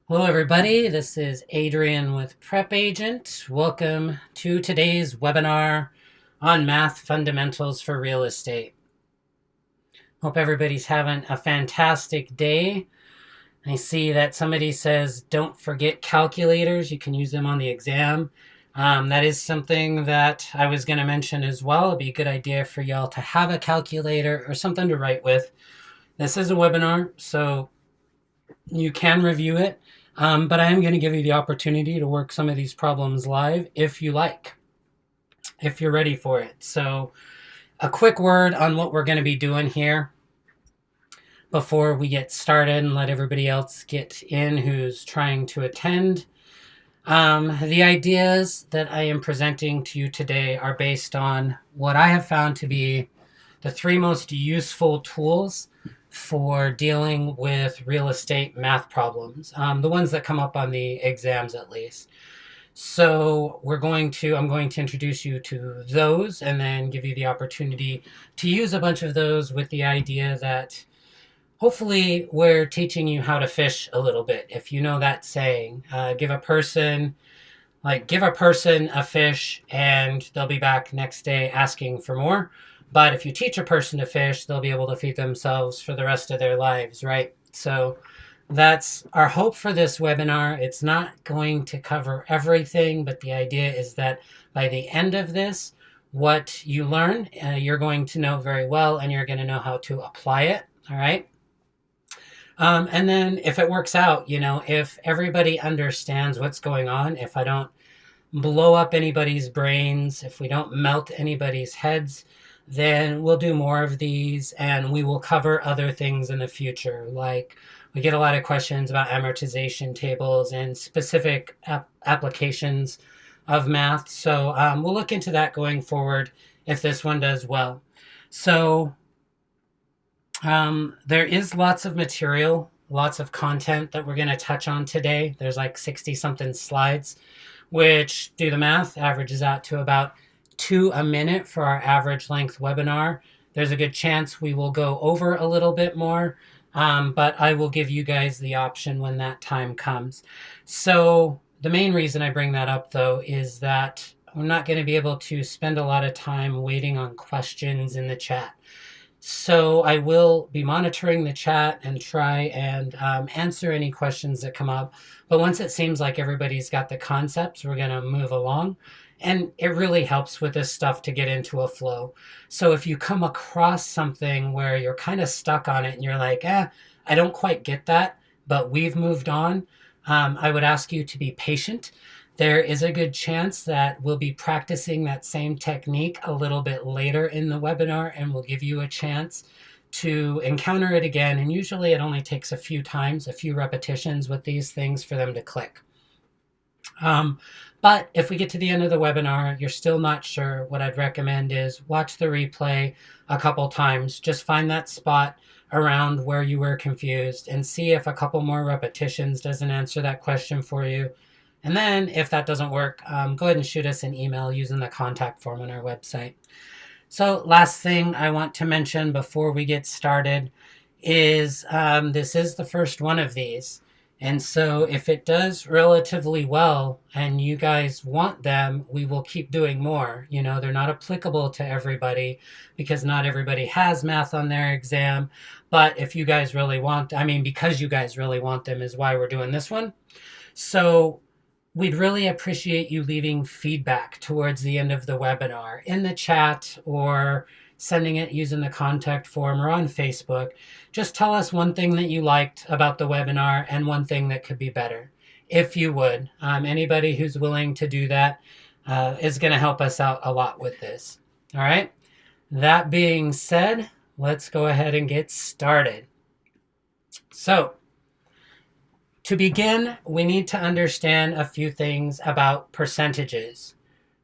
Hello, everybody. This is Adrian with PrepAgent. Welcome to today's webinar on math fundamentals for real estate. Hope everybody's having a fantastic day. I see that somebody says don't forget calculators. You can use them on the exam. That is something that I was going to mention as well. It'd be a good idea for y'all to have a calculator or something to write with. This is a webinar, so you can review it. But I am going to give you the opportunity to work some of these problems live if you like, if you're ready for it. So a quick word on what we're going to be doing here before we get started and let everybody else get in who's trying to attend. The ideas that I am presenting to you today are based on what I have found to be the three most useful tools for dealing with real estate math problems, the ones that come up on the exams at least. So I'm going to introduce you to those and then give you the opportunity to use a bunch of those with the idea that hopefully we're teaching you how to fish a little bit. If you know that saying, give a person a fish and they'll be back next day asking for more. But if you teach a person to fish, they'll be able to feed themselves for the rest of their lives, right? So that's our hope for this webinar. It's not going to cover everything, but the idea is that by the end of this, what you learn, you're going to know very well, and you're going to know how to apply it, all right? And then if it works out, if everybody understands what's going on, if I don't blow up anybody's brains, if we don't melt anybody's heads, then we'll do more of these and we will cover other things in the future. Like we get a lot of questions about amortization tables and specific applications of math. So we'll look into that going forward if this one does well. So there is lots of material, lots of content that we're going to touch on today. There's like 60 something slides, which, do the math, averages out to about 2 a minute for our average length webinar. There's a good chance we will go over a little bit more, but I will give you guys the option when that time comes. So the main reason I bring that up, though, is that I'm not going to be able to spend a lot of time waiting on questions in the chat. So I will be monitoring the chat and try and answer any questions that come up. But once it seems like everybody's got the concepts, we're going to move along. And it really helps with this stuff to get into a flow. So if you come across something where you're kind of stuck on it and you're like, I don't quite get that, but we've moved on, I would ask you to be patient. There is a good chance that we'll be practicing that same technique a little bit later in the webinar, and we'll give you a chance to encounter it again. And usually it only takes a few times, a few repetitions with these things for them to click. But if we get to the end of the webinar, you're still not sure, what I'd recommend is watch the replay a couple times. Just find that spot around where you were confused and see if a couple more repetitions doesn't answer that question for you. And then if that doesn't work, go ahead and shoot us an email using the contact form on our website. So last thing I want to mention before we get started is this is the first one of these. And so if it does relatively well and you guys want them, we will keep doing more. They're not applicable to everybody because not everybody has math on their exam. But if you guys really want, because you guys really want them is why we're doing this one. So we'd really appreciate you leaving feedback towards the end of the webinar in the chat or sending it using the contact form or on Facebook. Just tell us one thing that you liked about the webinar and one thing that could be better, if you would. Anybody who's willing to do that is going to help us out a lot with this. All right. That being said, let's go ahead and get started. So, to begin, we need to understand a few things about percentages.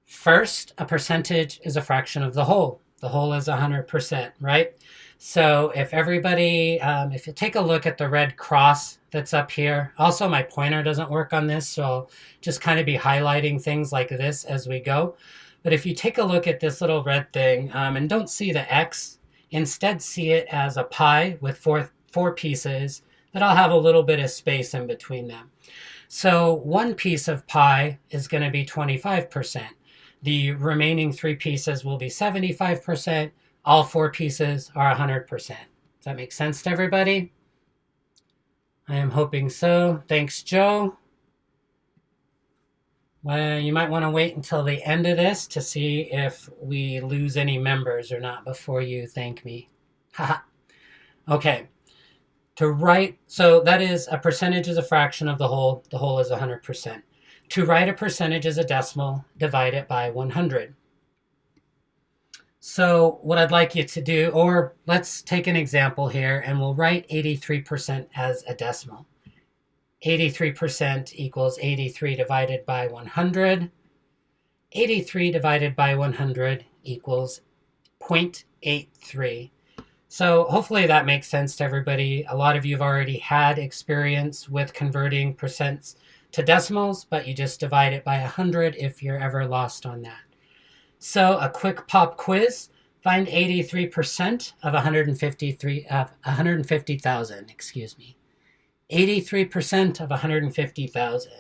First, a percentage is a fraction of the whole. The whole is 100%, right? So if everybody, if you take a look at the red cross that's up here, also my pointer doesn't work on this, so I'll just kind of be highlighting things like this as we go. But if you take a look at this little red thing and don't see the X, instead see it as a pie with four pieces. but I'll have a little bit of space in between them. So one piece of pi is going to be 25%. The remaining 3 pieces will be 75%. All 4 pieces are 100%. Does that make sense to everybody? I am hoping so. Thanks, Joe. Well, you might want to wait until the end of this to see if we lose any members or not before you thank me. Haha. Okay. To write, so that is a percentage is a fraction of the whole. The whole is 100%. To write a percentage as a decimal, divide it by 100. So what I'd like you to do, or let's take an example here, and we'll write 83% as a decimal. 83% equals 83 divided by 100. 83 divided by 100 equals 0.83. So hopefully that makes sense to everybody. A lot of you have already had experience with converting percents to decimals, but you just divide it by 100 if you're ever lost on that. So a quick pop quiz. Find 83% of 150,000, excuse me. 83% of 150,000.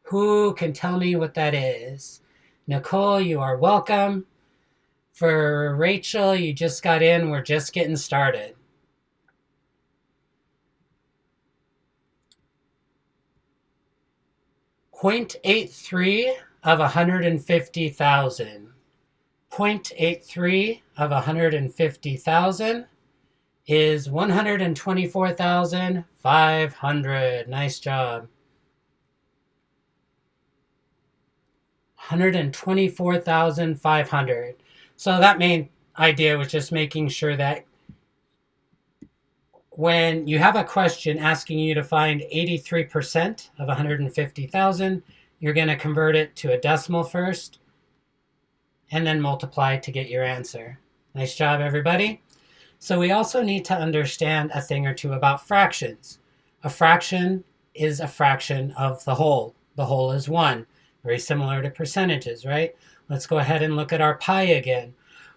Who can tell me what that is? Nicole, you are welcome. For Rachel, you just got in. We're just getting started. .83 of 150,000. 0.83 of 150,000 is 124,500. Nice job. 124,500. So that main idea was just making sure that when you have a question asking you to find 83% of 150,000, you're going to convert it to a decimal first and then multiply to get your answer. Nice job, everybody. So we also need to understand a thing or two about fractions. A fraction is a fraction of the whole. The whole is 1. Very similar to percentages, right? Let's go ahead and look at our pi again.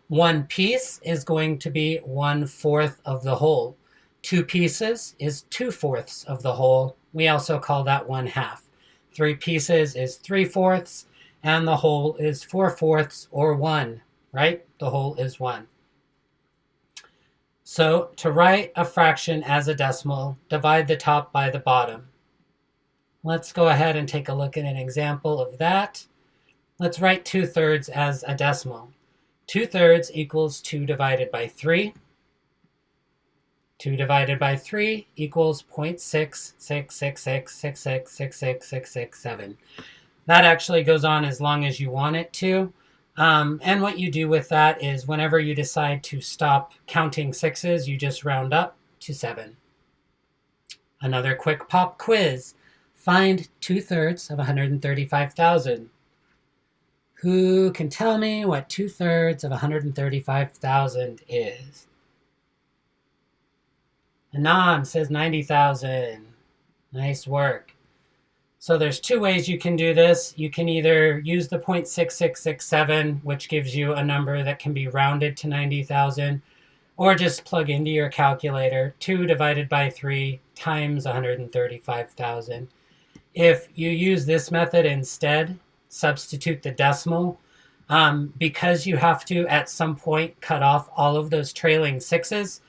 1 piece is going to be 1/4 of the whole. 2 pieces is 2/4 of the whole. We also call that 1/2. 3 pieces is 3/4, and the whole is 4/4 or 1, right? The whole is 1. So to write a fraction as a decimal, divide the top by the bottom. Let's go ahead and take a look at an example of that. Let's write 2/3 as a decimal. 2/3 equals 2 divided by 3. 2 divided by 3 equals 0.66666666667. That actually goes on as long as you want it to. And what you do with that is whenever you decide to stop counting sixes, you just round up to 7. Another quick pop quiz. Find 2/3 of 135,000. Who can tell me what 2/3 of 135,000 is? Anand says 90,000. Nice work. So there's 2 ways you can do this. You can either use the 0.6667, which gives you a number that can be rounded to 90,000, or just plug into your calculator 2 divided by 3 times 135,000. If you use this method instead, substitute the decimal, because you have to at some point cut off all of those trailing sixes.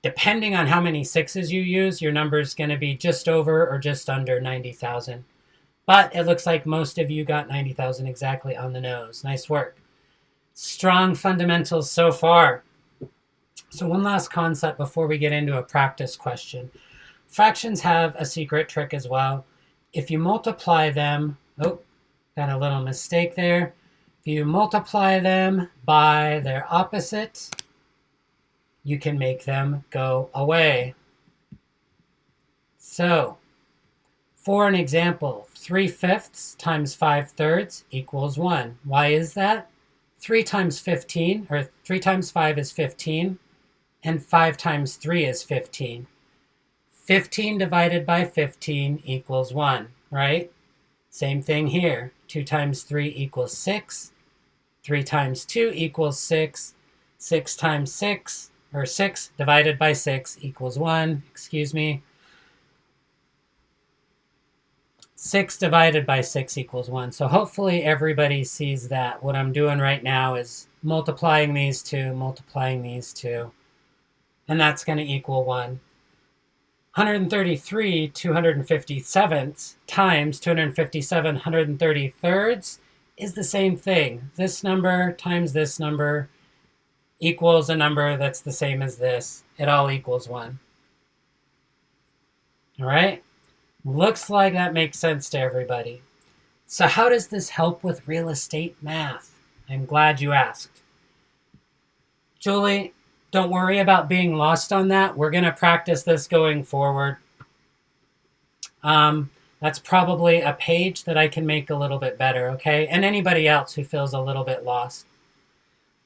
Depending on how many sixes you use, your number is going to be just over or just under 90,000. But it looks like most of you got 90,000 exactly on the nose. Nice work. Strong fundamentals so far. So one last concept before we get into a practice question. Fractions have a secret trick as well. If you multiply them, got a little mistake there. If you multiply them by their opposite, you can make them go away. So, for an example, 3/5 times 5/3 equals 1. Why is that? 3 times 15, or 3 times 5 is 15, and 5 times 3 is 15. 15 divided by 15 equals 1, right? Same thing here. 2 times 3 equals 6. 3 times 2 equals 6. 6 times 6, or 6 divided by 6 equals 1. Excuse me. 6 divided by 6 equals 1. So hopefully everybody sees that. What I'm doing right now is multiplying these two, and that's going to equal 1. 133 257ths times 257 133rds is the same thing. This number times this number equals a number that's the same as this. It all equals 1. All right? Looks like that makes sense to everybody. So how does this help with real estate math? I'm glad you asked. Julie, don't worry about being lost on that. We're going to practice this going forward. That's probably a page that I can make a little bit better, okay? And anybody else who feels a little bit lost.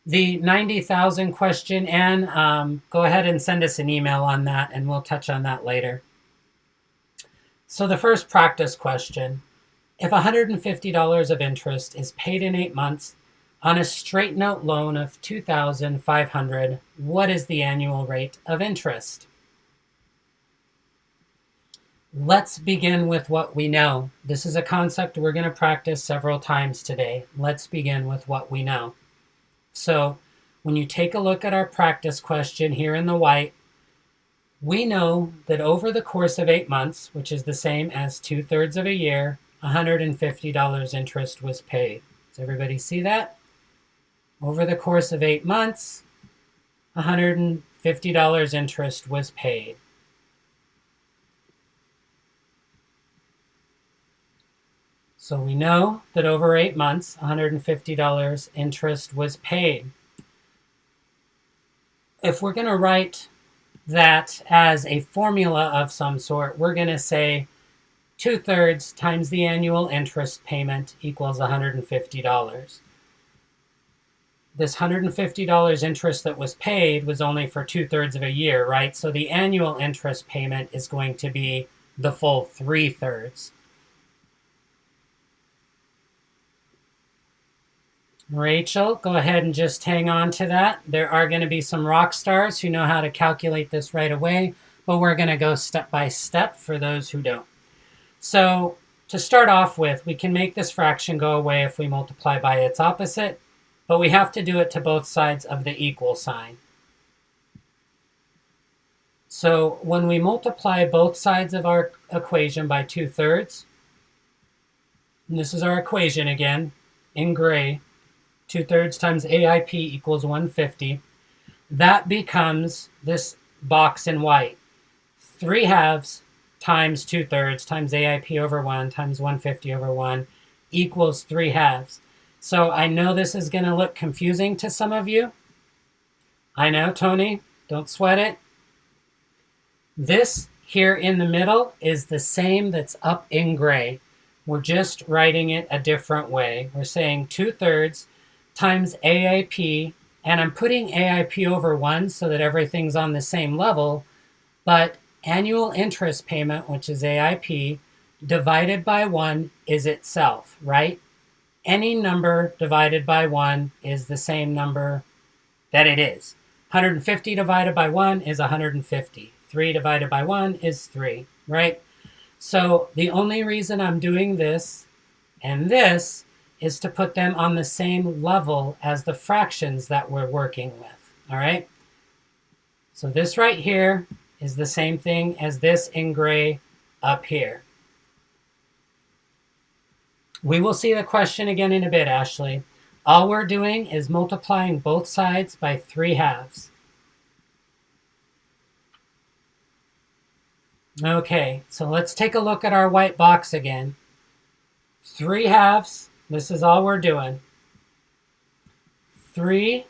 The 90,000 question, Anne, go ahead and send us an email on that, and we'll touch on that later. So the first practice question, if $150 of interest is paid in 8 months on a straight note loan of $2,500, what is the annual rate of interest? Let's begin with what we know. This is a concept we're going to practice several times today. Let's begin with what we know. So when you take a look at our practice question here in the white, we know that over the course of 8 months, which is the same as 2/3 of a year, $150 interest was paid. Does everybody see that? Over the course of 8 months, $150 interest was paid. So we know that over 8 months, $150 interest was paid. If we're going to write that as a formula of some sort, we're going to say 2/3 times the annual interest payment equals $150. This $150 interest that was paid was only for 2/3 of a year, right? So the annual interest payment is going to be the full 3/3. Rachel, go ahead and just hang on to that. There are going to be some rock stars who know how to calculate this right away, but we're going to go step by step for those who don't. So to start off with, we can make this fraction go away if we multiply by its opposite, but we have to do it to both sides of the equal sign. So when we multiply both sides of our equation by 2/3, and this is our equation again, in gray, 2/3 times AIP equals 150. That becomes this box in white. 3/2 times 2/3 times AIP over 1 times 150 over 1 equals 3/2. So I know this is going to look confusing to some of you. I know, Tony, don't sweat it. This here in the middle is the same that's up in gray. We're just writing it a different way. We're saying 2/3 times AIP, and I'm putting AIP over 1 so that everything's on the same level, but annual interest payment, which is AIP, divided by 1 is itself, right? Any number divided by 1 is the same number that it is. 150 divided by 1 is 150. 3 divided by 1 is 3, right? So the only reason I'm doing this and this is to put them on the same level as the fractions that we're working with, all right? So this right here is the same thing as this in gray up here. We will see the question again in a bit, Ashley. All we're doing is multiplying both sides by 3/2. Okay, so let's take a look at our white box again. 3/2. This is all we're doing. 3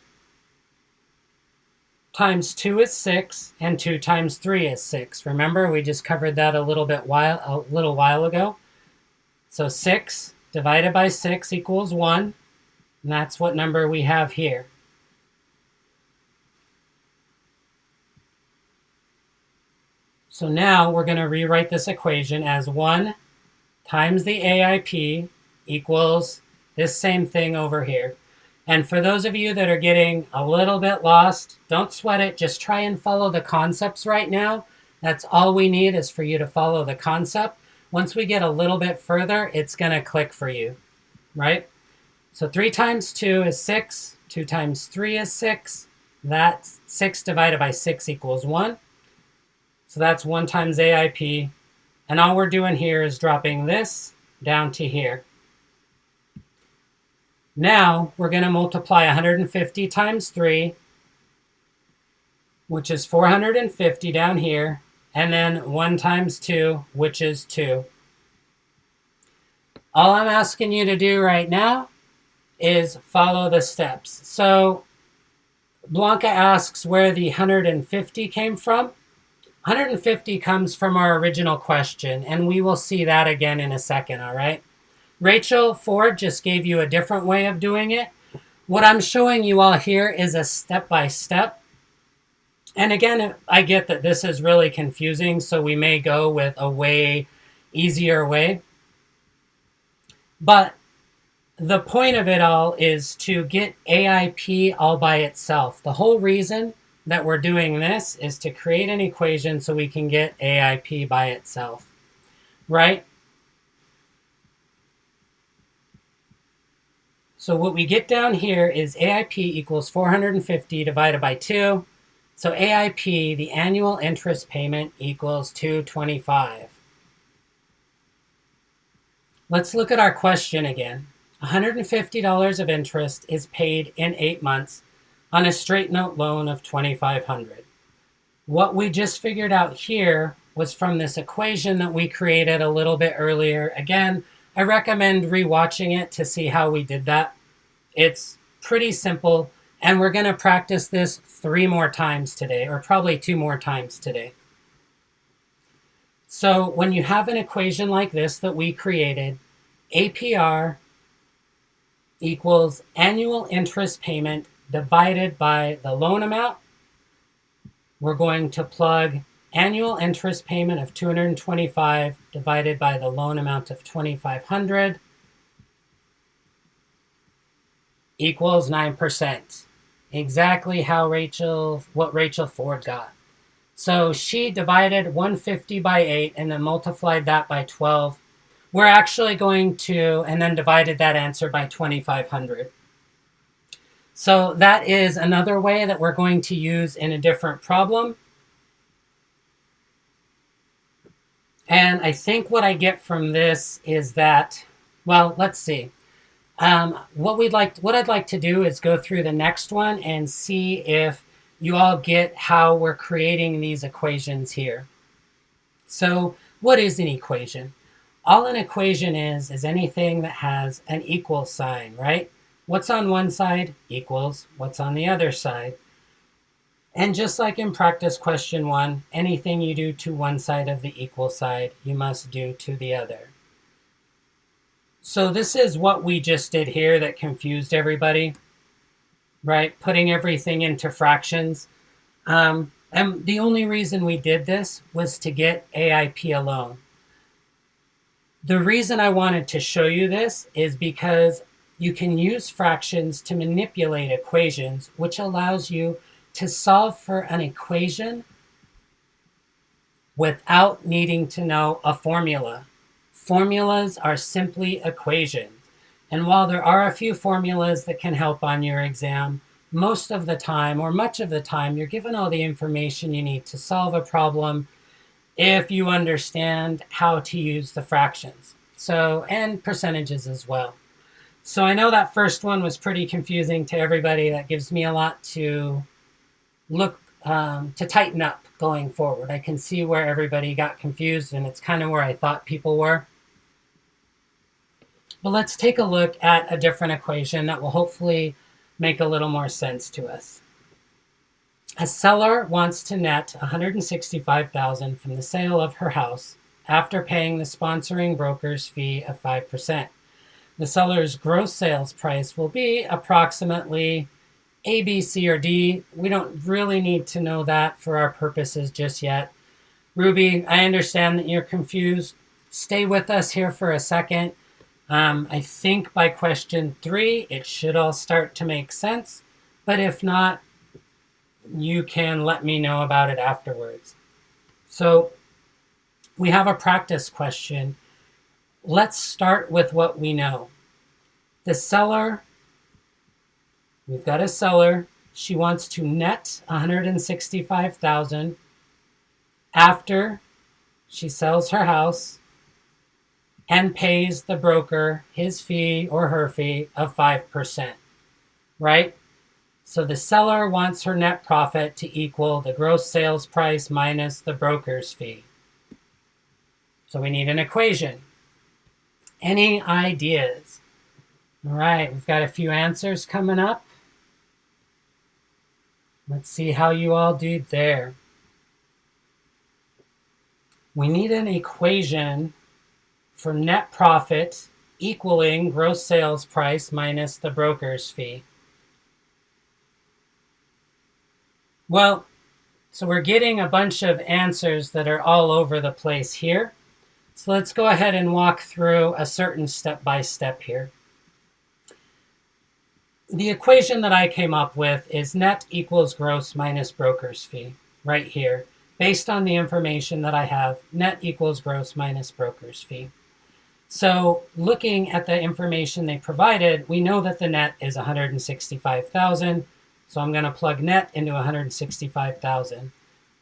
times 2 is 6, and 2 times 3 is 6. Remember, we just covered that a little while ago. So 6 divided by 6 equals 1, and that's what number we have here. So now we're going to rewrite this equation as 1 times the AIP equals this same thing over here. And for those of you that are getting a little bit lost, don't sweat it. Just try and follow the concepts right now. That's all we need is for you to follow the concept. Once we get a little bit further, it's going to click for you, right? So 3 times 2 is 6. 2 times 3 is 6. That's 6 divided by 6 equals 1. So that's 1 times AIP. And all we're doing here is dropping this down to here. Now we're going to multiply 150 times 3, which is 450 down here. And then 1 times 2, which is 2. All I'm asking you to do right now is follow the steps. So Blanca asks where the 150 came from. 150 comes from our original question, and we will see that again in a second, all right? Rachel Ford just gave you a different way of doing it. What I'm showing you all here is a step-by-step. And again, I get that this is really confusing, so we may go with a way easier way. But the point of it all is to get AIP all by itself. The whole reason that we're doing this is to create an equation so we can get AIP by itself, right? So what we get down here is AIP equals 450 divided by 2. So AIP, the annual interest payment, equals $225. Let's look at our question again. $150 of interest is paid in 8 months on a straight note loan of $2,500. What we just figured out here was from this equation that we created a little bit earlier. Again, I recommend rewatching it to see how we did that. It's pretty simple, and we're going to practice this 3 more times today, or probably 2 more times today. So when you have an equation like this that we created, APR equals annual interest payment divided by the loan amount. We're going to plug annual interest payment of $225 divided by the loan amount of $2,500 equals 9%. Exactly how what Rachel Ford got. So she divided 150 by 8 and then multiplied that by 12. We're actually going to, and then divided that answer by 2,500. So that is another way that we're going to use in a different problem. And I think what I get from this is that, well, let's see. What I'd like to do is go through the next one and see if you all get how we're creating these equations here. So what is an equation? All an equation is anything that has an equal sign, right? What's on one side equals what's on the other side. And just like in practice question 1, anything you do to one side of the equal side, you must do to the other. So this is what we just did here that confused everybody, right? Putting everything into fractions. And the only reason we did this was to get AIP alone. The reason I wanted to show you this is because you can use fractions to manipulate equations, which allows you to solve for an equation without needing to know a formula. Formulas are simply equations. And while there are a few formulas that can help on your exam, most of the time, or much of the time, you're given all the information you need to solve a problem if you understand how to use the fractions. So, and percentages as well. So I know that first one was pretty confusing to everybody. That gives me a lot to look, to tighten up going forward. I can see where everybody got confused, and it's kind of where I thought people were. But let's take a look at a different equation that will hopefully make a little more sense to us. A seller wants to net $165,000 from the sale of her house after paying the sponsoring broker's fee of 5%. The seller's gross sales price will be approximately A, B, C, or D. We don't really need to know that for our purposes just yet. Ruby, I understand that you're confused. Stay with us here for a second. I think by question 3, it should all start to make sense. But if not, you can let me know about it afterwards. So we have a practice question. Let's start with what we know. The seller, we've got a seller. She wants to net $165,000 after she sells her house and pays the broker his fee or her fee of 5%, right? So the seller wants her net profit to equal the gross sales price minus the broker's fee. So we need an equation. Any ideas? All right, we've got a few answers coming up. Let's see how you all did there. We need an equation for net profit equaling gross sales price minus the broker's fee. Well, so we're getting a bunch of answers that are all over the place here. So let's go ahead and walk through a certain step-by-step here. The equation that I came up with is net equals gross minus broker's fee, right here. Based on the information that I have, net equals gross minus broker's fee. So looking at the information they provided, we know that the net is $165,000. So I'm going to plug net into $165,000.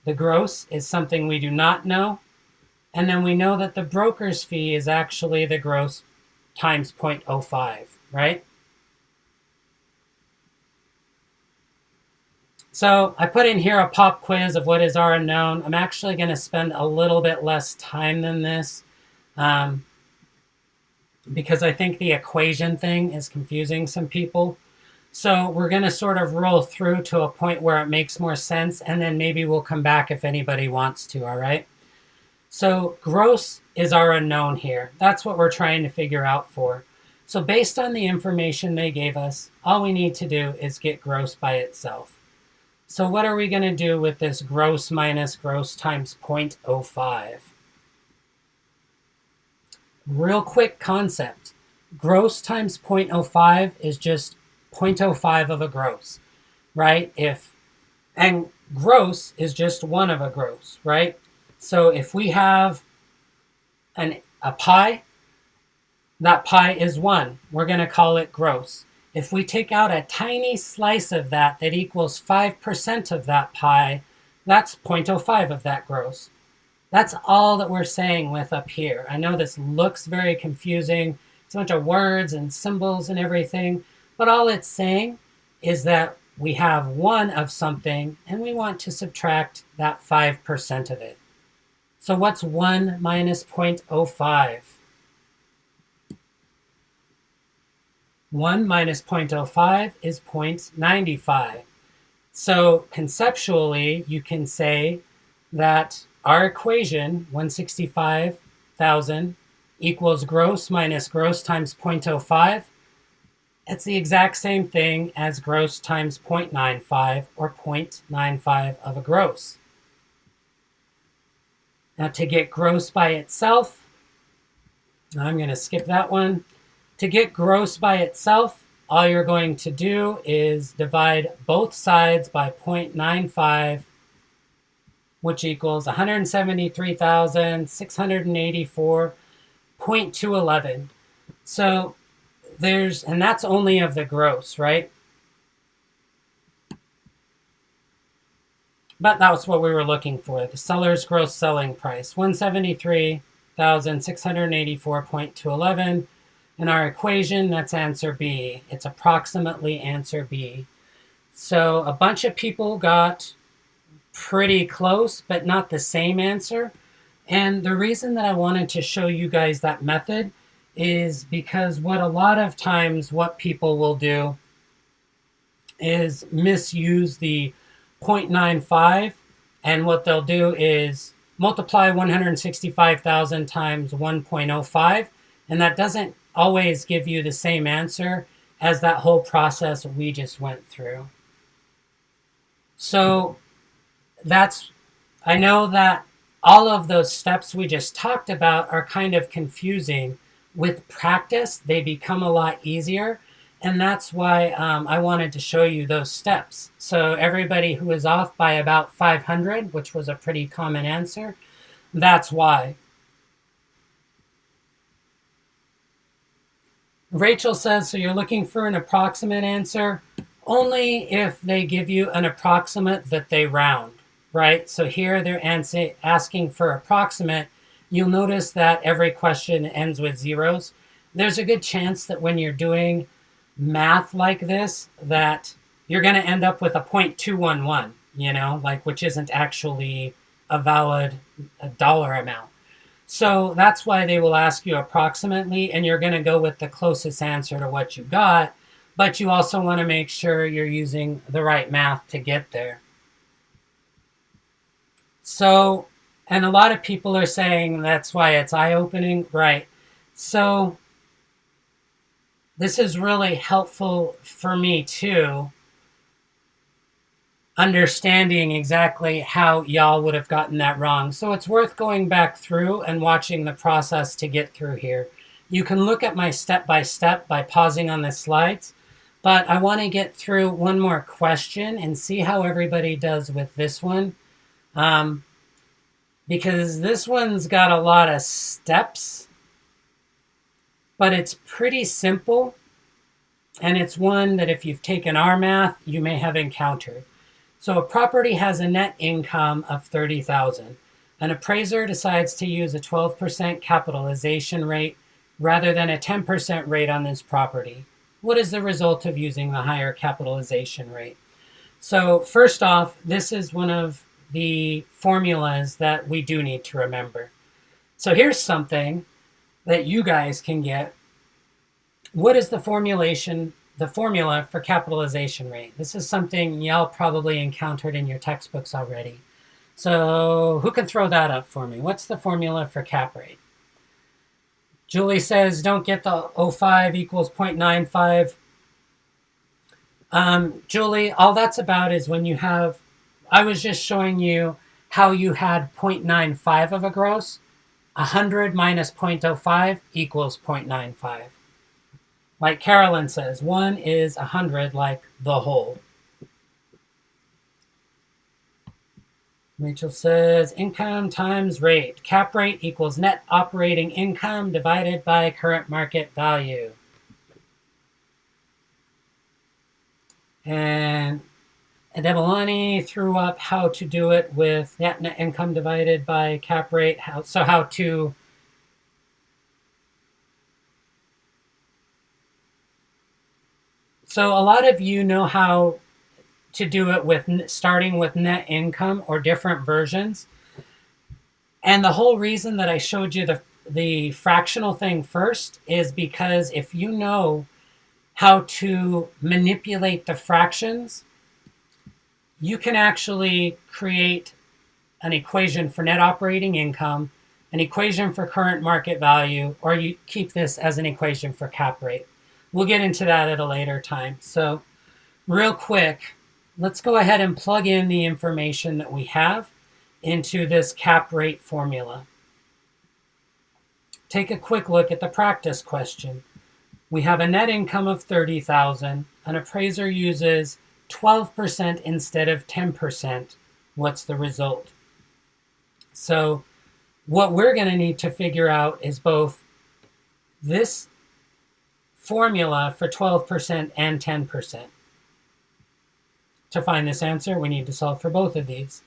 The gross is something we do not know. And then we know that the broker's fee is actually the gross times 0.05, right? So I put in here a pop quiz of what is our unknown. I'm actually going to spend a little bit less time than this because I think the equation thing is confusing some people. So we're going to sort of roll through to a point where it makes more sense, and then maybe we'll come back if anybody wants to, all right? So gross is our unknown here. That's what we're trying to figure out for. So based on the information they gave us, all we need to do is get gross by itself. So what are we going to do with this gross minus gross times 0.05? Real quick concept. Gross times 0.05 is just 0.05 of a gross, right? And gross is just one of a gross, right? So if we have a pie, that pie is 1. We're going to call it gross. If we take out a tiny slice of that equals 5% of that pie, that's 0.05 of that gross. That's all that we're saying with up here. I know this looks very confusing. It's a bunch of words and symbols and everything. But all it's saying is that we have 1 of something and we want to subtract that 5% of it. So what's 1 minus 0.05? 1 minus 0.05 is 0.95. So conceptually, you can say that our equation, 165,000, equals gross minus gross times 0.05. It's the exact same thing as gross times 0.95, or 0.95 of a gross. Now to get gross by itself, I'm going to skip that one. To get gross by itself, all you're going to do is divide both sides by 0.95, which equals 173,684.211. So and that's only of the gross, right? But that was what we were looking for. The seller's gross selling price, 173,684.211. In our equation, that's answer B. It's approximately answer B. So a bunch of people got pretty close, but not the same answer. And the reason that I wanted to show you guys that method is because what a lot of times what people will do is misuse the 0.95, and what they'll do is multiply 165,000 times 1.05, and that doesn't always give you the same answer as that whole process we just went through. So I know that all of those steps we just talked about are kind of confusing. With practice, they become a lot easier, and that's why I wanted to show you those steps. So everybody who is off by about 500, which was a pretty common answer, that's why. Rachel says, so you're looking for an approximate answer? Only if they give you an approximate that they round, right? So here they're asking for approximate. You'll notice that every question ends with zeros. There's a good chance that when you're doing math like this, that you're going to end up with a 0.211, like which isn't actually a valid dollar amount. So that's why they will ask you approximately, and you're going to go with the closest answer to what you got, but you also want to make sure you're using the right math to get there. So, and a lot of people are saying that's why it's eye-opening, right? So this is really helpful for me too, understanding exactly how y'all would have gotten that wrong. So it's worth going back through and watching the process to get through here. You can look at my step-by-step by pausing on the slides, but I want to get through one more question and see how everybody does with this one. Because this one's got a lot of steps, but it's pretty simple. And it's one that if you've taken our math, you may have encountered. So a property has a net income of $30,000. An appraiser decides to use a 12% capitalization rate rather than a 10% rate on this property. What is the result of using the higher capitalization rate? So first off, this is one of the formulas that we do need to remember. So here's something that you guys can get. What is the formula for capitalization rate? This is something y'all probably encountered in your textbooks already. So who can throw that up for me? What's the formula for cap rate? Julie says, don't get the 0.5 equals 0.95. Julie, all that's about is when you have, I was just showing you how you had 0.95 of a gross. 100 minus 0.05 equals 0.95. Like Carolyn says, 1 is 100 like the whole. Rachel says, income times rate. Cap rate equals net operating income divided by current market value. And Debolani threw up how to do it with net income divided by cap rate. How to... So a lot of you know how to do it with starting with net income or different versions. And the whole reason that I showed you the fractional thing first is because if you know how to manipulate the fractions, you can actually create an equation for net operating income, an equation for current market value, or you keep this as an equation for cap rate. We'll get into that at a later time. So real quick, let's go ahead and plug in the information that we have into this cap rate formula. Take a quick look at the practice question. We have a net income of $30,000. An appraiser uses 12% instead of 10%. What's the result? So what we're going to need to figure out is both this formula for 12% and 10%. To find this answer, we need to solve for both of these.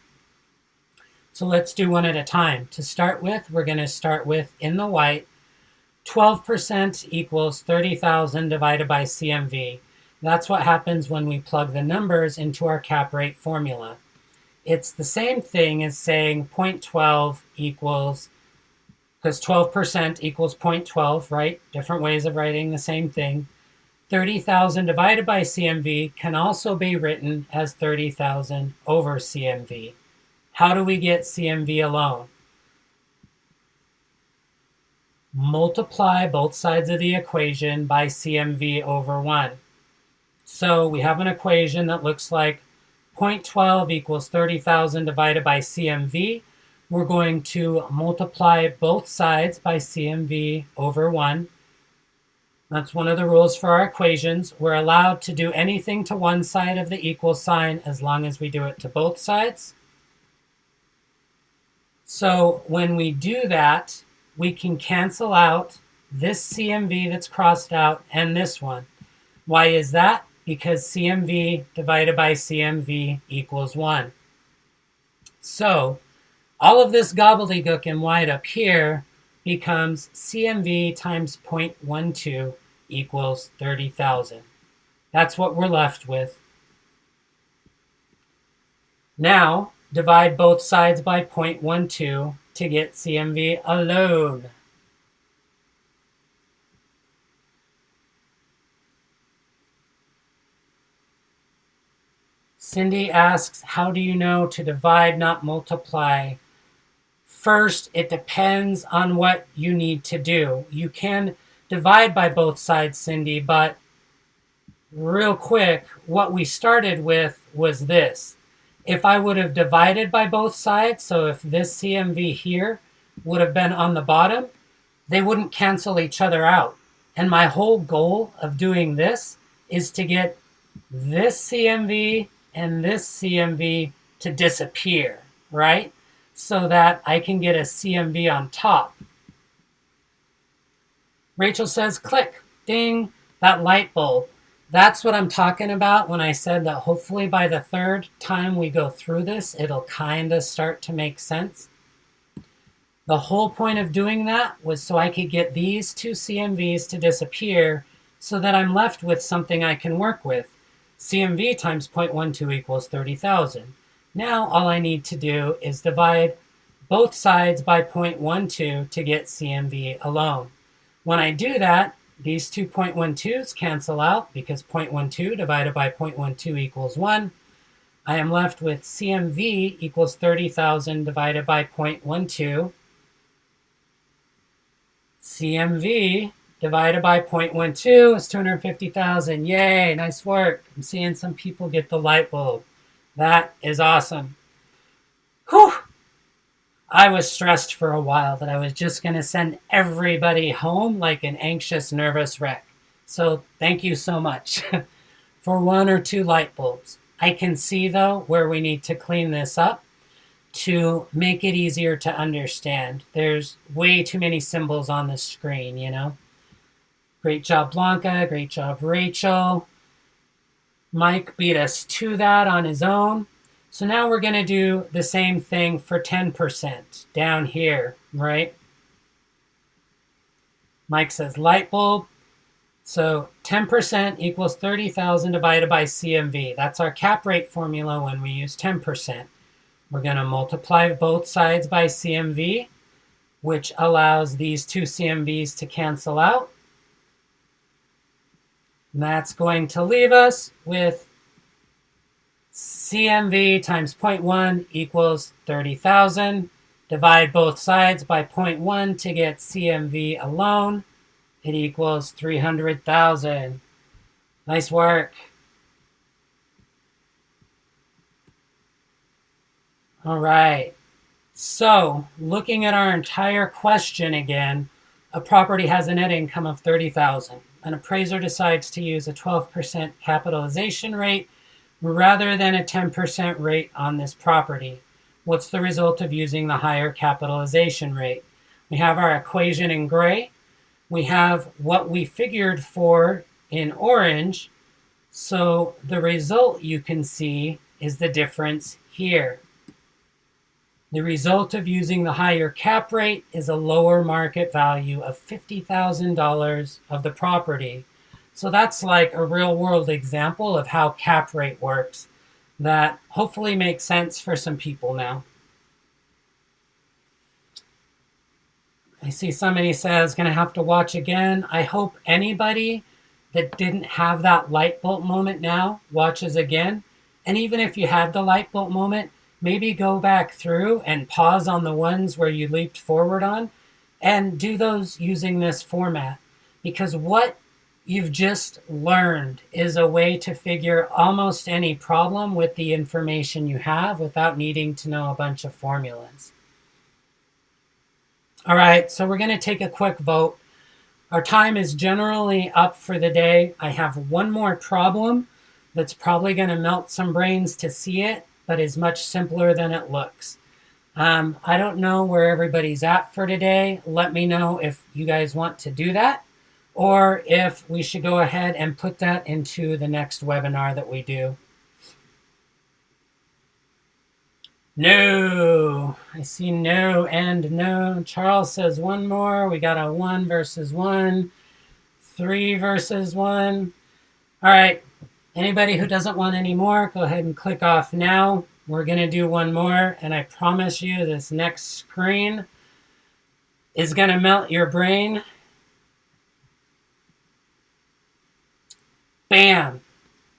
So let's do one at a time. To start with, we're going to start with, in the white, 12% equals 30,000 divided by CMV. That's what happens when we plug the numbers into our cap rate formula. It's the same thing as saying 0.12 equals, because 12% equals 0.12, right? Different ways of writing the same thing. 30,000 divided by CMV can also be written as 30,000 over CMV. How do we get CMV alone? Multiply both sides of the equation by CMV over 1. So we have an equation that looks like 0.12 equals 30,000 divided by CMV. We're going to multiply both sides by CMV over 1. That's one of the rules for our equations. We're allowed to do anything to one side of the equal sign as long as we do it to both sides. So when we do that, we can cancel out this CMV that's crossed out and this one. Why is that? Because CMV divided by CMV equals 1. So all of this gobbledygook and white up here becomes CMV times 0.12 equals 30,000. That's what we're left with. Now, divide both sides by 0.12 to get CMV alone. Cindy asks, how do you know to divide, not multiply? First, it depends on what you need to do. You can divide by both sides, Cindy, but real quick, what we started with was this. If I would have divided by both sides, so if this CMV here would have been on the bottom, they wouldn't cancel each other out. And my whole goal of doing this is to get this CMV and this CMV to disappear, right? So that I can get a CMV on top. Rachel says, click, ding, that light bulb. That's what I'm talking about when I said that hopefully by the third time we go through this, it'll kind of start to make sense. The whole point of doing that was so I could get these two CMVs to disappear so that I'm left with something I can work with. CMV times 0.12 equals 30,000. Now all I need to do is divide both sides by 0.12 to get CMV alone. When I do that, these two 0.12s cancel out because 0.12 divided by 0.12 equals 1. I am left with CMV equals 30,000 divided by 0.12. CMV divided by 0.12 is 250,000. Yay, nice work. I'm seeing some people get the light bulb. That is awesome. Whew. I was stressed for a while that I was just going to send everybody home like an anxious, nervous wreck. So thank you so much for 1 or 2 light bulbs. I can see, though, where we need to clean this up to make it easier to understand. There's way too many symbols on the screen, you know. Great job, Blanca. Great job, Rachel. Mike beat us to that on his own. So now we're going to do the same thing for 10% down here, right? Mike says light bulb. So 10% equals 30,000 divided by CMV. That's our cap rate formula when we use 10%. We're going to multiply both sides by CMV, which allows these two CMVs to cancel out. And that's going to leave us with CMV times 0.1 equals 30,000. Divide both sides by 0.1 to get CMV alone. It equals 300,000. Nice work. All right. So, looking at our entire question again, a property has a net income of 30,000. An appraiser decides to use a 12% capitalization rate rather than a 10% rate on this property. What's the result of using the higher capitalization rate? We have our equation in gray. We have what we figured for in orange. So the result you can see is the difference here. The result of using the higher cap rate is a lower market value of $50,000 of the property. So that's like a real world example of how cap rate works that hopefully makes sense for some people now. I see somebody says, gonna have to watch again. I hope anybody that didn't have that light bulb moment now watches again. And even if you had the light bulb moment, maybe go back through and pause on the ones where you leaped forward on and do those using this format. Because what you've just learned is a way to figure almost any problem with the information you have without needing to know a bunch of formulas. All right, so we're going to take a quick vote. Our time is generally up for the day. I have one more problem that's probably going to melt some brains to see it, but is much simpler than it looks. I don't know where everybody's at for today. Let me know if you guys want to do that or if we should go ahead and put that into the next webinar that we do. No, I see no and no. Charles says one more. We got a 1 versus 1, 3 versus 1. All right. Anybody who doesn't want any more, go ahead and click off now. We're going to do one more, and I promise you this next screen is going to melt your brain. Bam.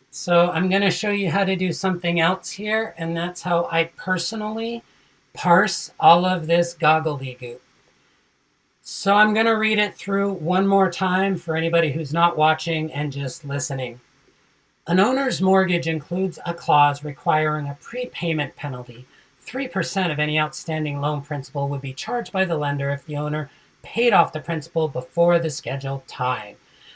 So I'm going to show you how to do something else here, and that's how I personally parse all of this gobbledygook. So I'm going to read it through one more time for anybody who's not watching and just listening. An owner's mortgage includes a clause requiring a prepayment penalty. 3% of any outstanding loan principal would be charged by the lender if the owner paid off the principal before the scheduled time.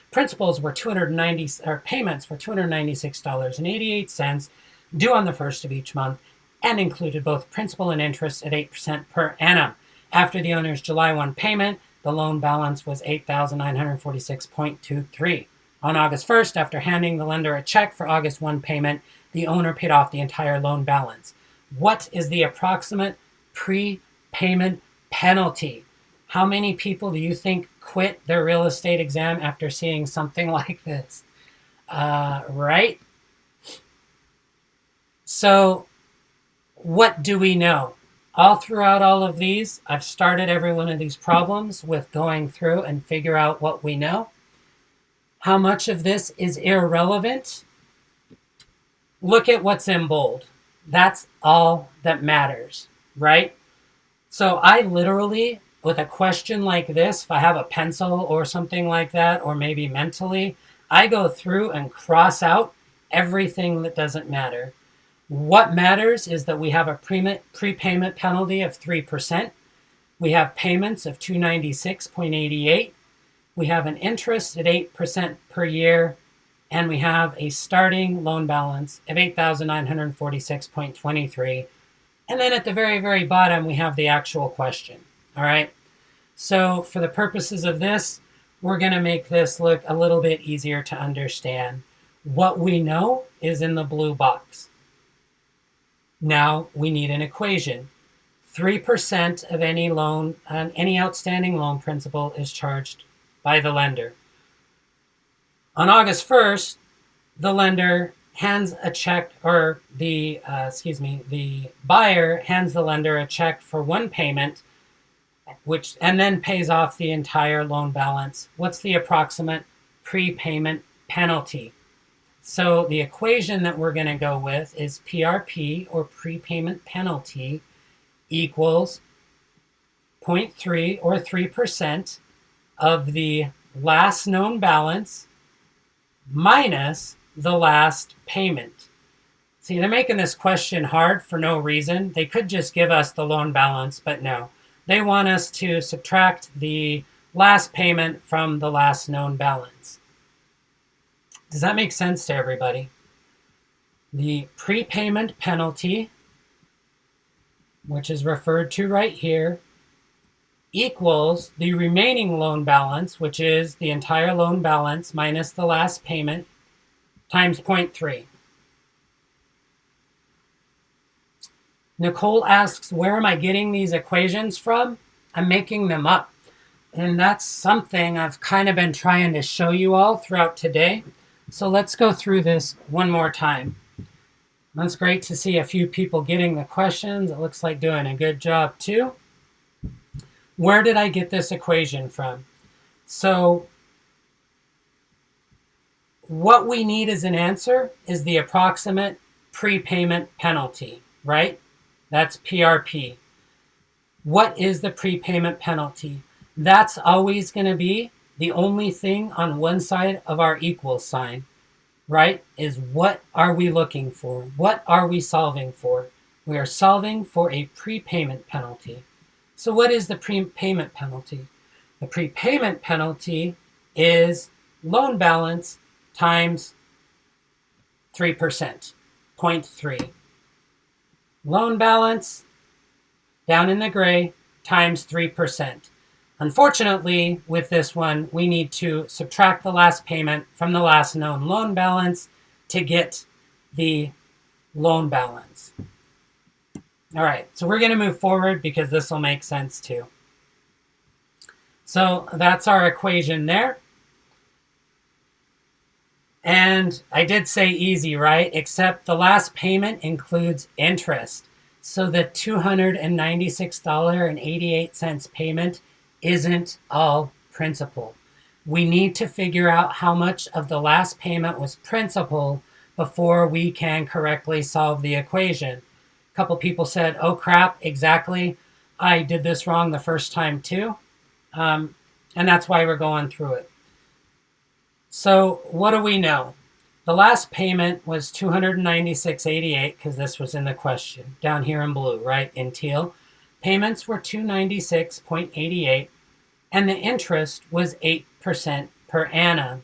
Payments were $296.88 due on the first of each month and included both principal and interest at 8% per annum. After the owner's July 1 payment, the loan balance was $8,946.23. On August 1st, after handing the lender a check for August 1 payment, the owner paid off the entire loan balance. What is the approximate prepayment penalty? How many people do you think quit their real estate exam after seeing something like this? Right? So, what do we know? All throughout all of these, I've started every one of these problems with going through and figure out what we know. How much of this is irrelevant? Look at what's in bold. That's all that matters, right? So I literally, with a question like this, if I have a pencil or something like that, or maybe mentally, I go through and cross out everything that doesn't matter. What matters is that we have a prepayment penalty of 3%. We have payments of $296.88. We have an interest at 8% per year, and we have a starting loan balance of $8,946.23. And then at the very, very bottom, we have the actual question. All right. So for the purposes of this, we're going to make this look a little bit easier to understand. What we know is in the blue box. Now we need an equation. 3% of any loan, any outstanding loan principal is charged by the lender. On August 1st, the lender hands a check, or the buyer hands the lender a check for one payment, and then pays off the entire loan balance. What's the approximate prepayment penalty? So the equation that we're going to go with is PRP, or prepayment penalty, equals 0.3 or 3% of the last known balance minus the last payment. See, they're making this question hard for no reason. They could just give us the loan balance, but no. They want us to subtract the last payment from the last known balance. Does that make sense to everybody? The prepayment penalty, which is referred to right here, equals the remaining loan balance, which is the entire loan balance minus the last payment, times 0.3. Nicole asks, where am I getting these equations from? I'm making them up. And that's something I've kind of been trying to show you all throughout today. So let's go through this one more time. That's great to see a few people getting the questions. It looks like doing a good job too. Where did I get this equation from? So what we need as an answer is the approximate prepayment penalty, right? That's PRP. What is the prepayment penalty? That's always going to be the only thing on one side of our equal sign, right? Is what are we looking for? What are we solving for? We are solving for a prepayment penalty. So what is the prepayment penalty? The prepayment penalty is loan balance times 3%, 0.3. Loan balance down in the gray, times 3%. Unfortunately, with this one, we need to subtract the last payment from the last known loan balance to get the loan balance. All right, so we're going to move forward because this will make sense too. So that's our equation there. And I did say easy, right? Except the last payment includes interest. So the $296.88 payment isn't all principal. We need to figure out how much of the last payment was principal before we can correctly solve the equation. A couple people said, oh crap, exactly. I did this wrong the first time too. And that's why we're going through it. So what do we know? The last payment was $296.88 because this was in the question. Down here in blue, right? In teal. Payments were $296.88 and the interest was 8% per annum,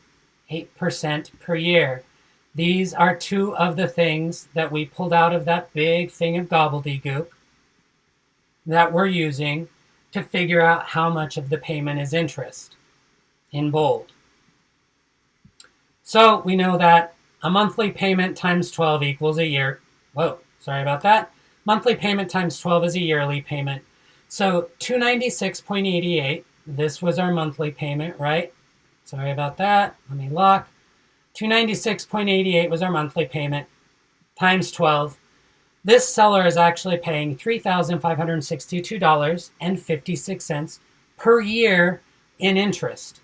8% per year. These are two of the things that we pulled out of that big thing of gobbledygook that we're using to figure out how much of the payment is interest in bold. So we know that a monthly payment times 12 equals a year. Whoa, sorry about that. Monthly payment times 12 is a yearly payment. So $296.88, this was our monthly payment, right? Sorry about that. Let me lock. $296.88 was our monthly payment times 12. This seller is actually paying $3,562.56 per year in interest.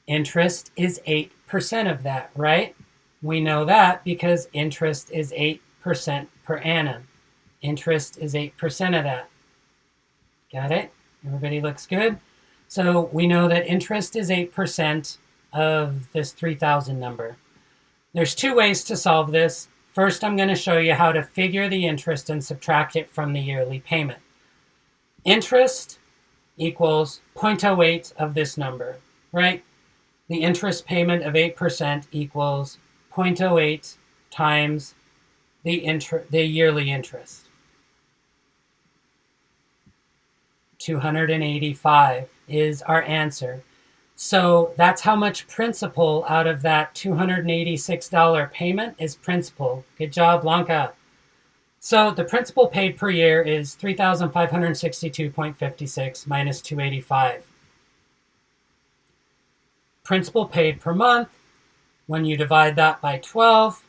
Interest is 8% of that, right? We know that because interest is 8% per annum. Interest is 8% of that. Got it? Everybody looks good? So we know that interest is 8% of this 3,000 number. There's two ways to solve this. First, I'm going to show you how to figure the interest and subtract it from the yearly payment. Interest equals 0.08 of this number, right? The interest payment of 8% equals 0.08 times the yearly interest. 285 is our answer. So that's how much principal out of that $286 payment is principal. Good job, Blanca. So the principal paid per year is $3,562.56 minus 285. Principal paid per month, when you divide that by 12,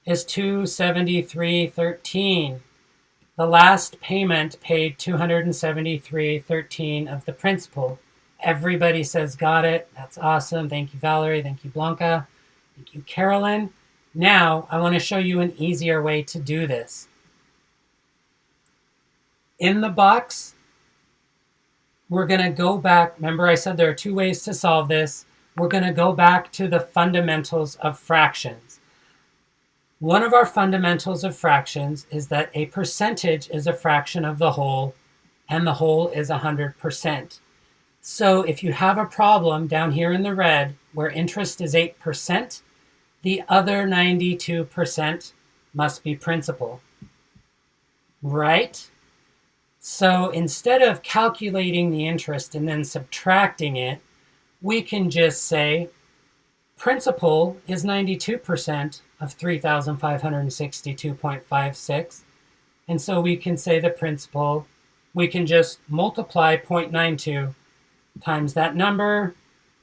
is $273.13. The last payment paid $273.13 of the principal. Everybody says got it. That's awesome. Thank you, Valerie. Thank you, Blanca. Thank you, Carolyn. Now, I want to show you an easier way to do this. In the box, we're going to go back. Remember I said there are two ways to solve this. We're going to go back to the fundamentals of fractions. One of our fundamentals of fractions is that a percentage is a fraction of the whole, and the whole is 100%. So if you have a problem down here in the red where interest is 8%, the other 92% must be principal, right? So instead of calculating the interest and then subtracting it, we can just say principal is 92% of 3,562.56. And so we can say the principal, we can just multiply 0.92 times that number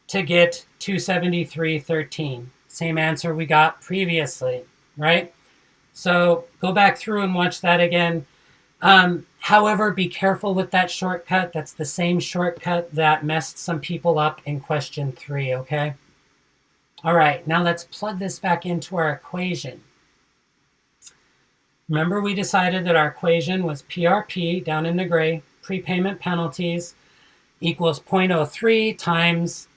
to get 273.13. Same answer we got previously, right? So go back through and watch that again. However, be careful with that shortcut. That's the same shortcut that messed some people up in question 3, okay? All right, now let's plug this back into our equation. Remember we decided that our equation was PRP, down in the gray, prepayment penalties, equals 0.03 times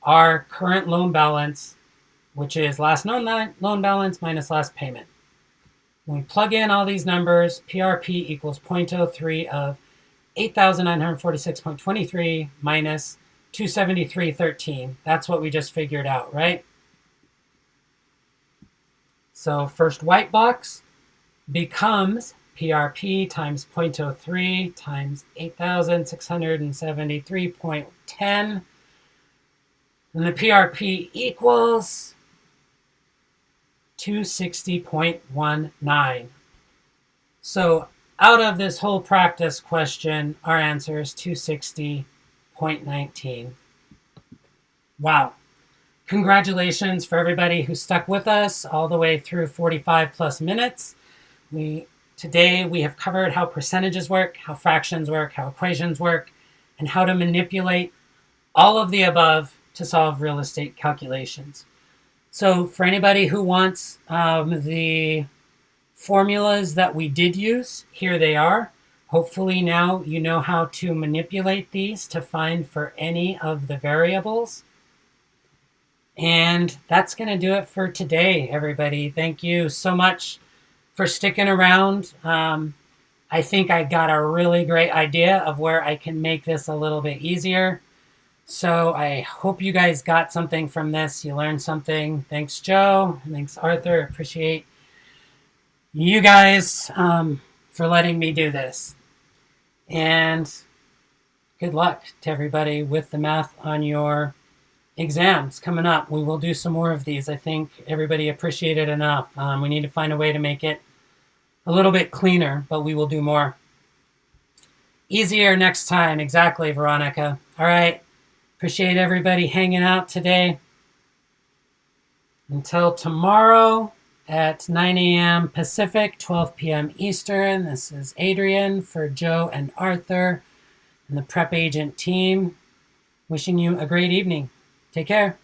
our current loan balance, which is last known loan balance minus last payment. When we plug in all these numbers, PRP equals 0.03 of 8,946.23 minus 273.13. That's what we just figured out, right? So first white box, becomes PRP times 0.03 times 8,673.10. And the PRP equals 260.19. So out of this whole practice question, our answer is 260.19. Wow. Congratulations for everybody who stuck with us all the way through 45 plus minutes. Today we have covered how percentages work, how fractions work, how equations work, and how to manipulate all of the above to solve real estate calculations. So for anybody who wants the formulas that we did use, here they are. Hopefully now you know how to manipulate these to find for any of the variables. And that's going to do it for today, everybody. Thank you so much for sticking around. I think I got a really great idea of where I can make this a little bit easier. So I hope you guys got something from this. You learned something. Thanks, Joe. Thanks, Arthur. Appreciate you guys for letting me do this. And good luck to everybody with the math on your exams coming up. We will do some more of these. I think everybody appreciated enough. We need to find a way to make it a little bit cleaner, but we will do more. Easier next time. Exactly, Veronica. All right. Appreciate everybody hanging out today. Until tomorrow at 9 a.m. Pacific, 12 p.m. Eastern. This is Adrian for Joe and Arthur and the PrepAgent team. Wishing you a great evening. Take care.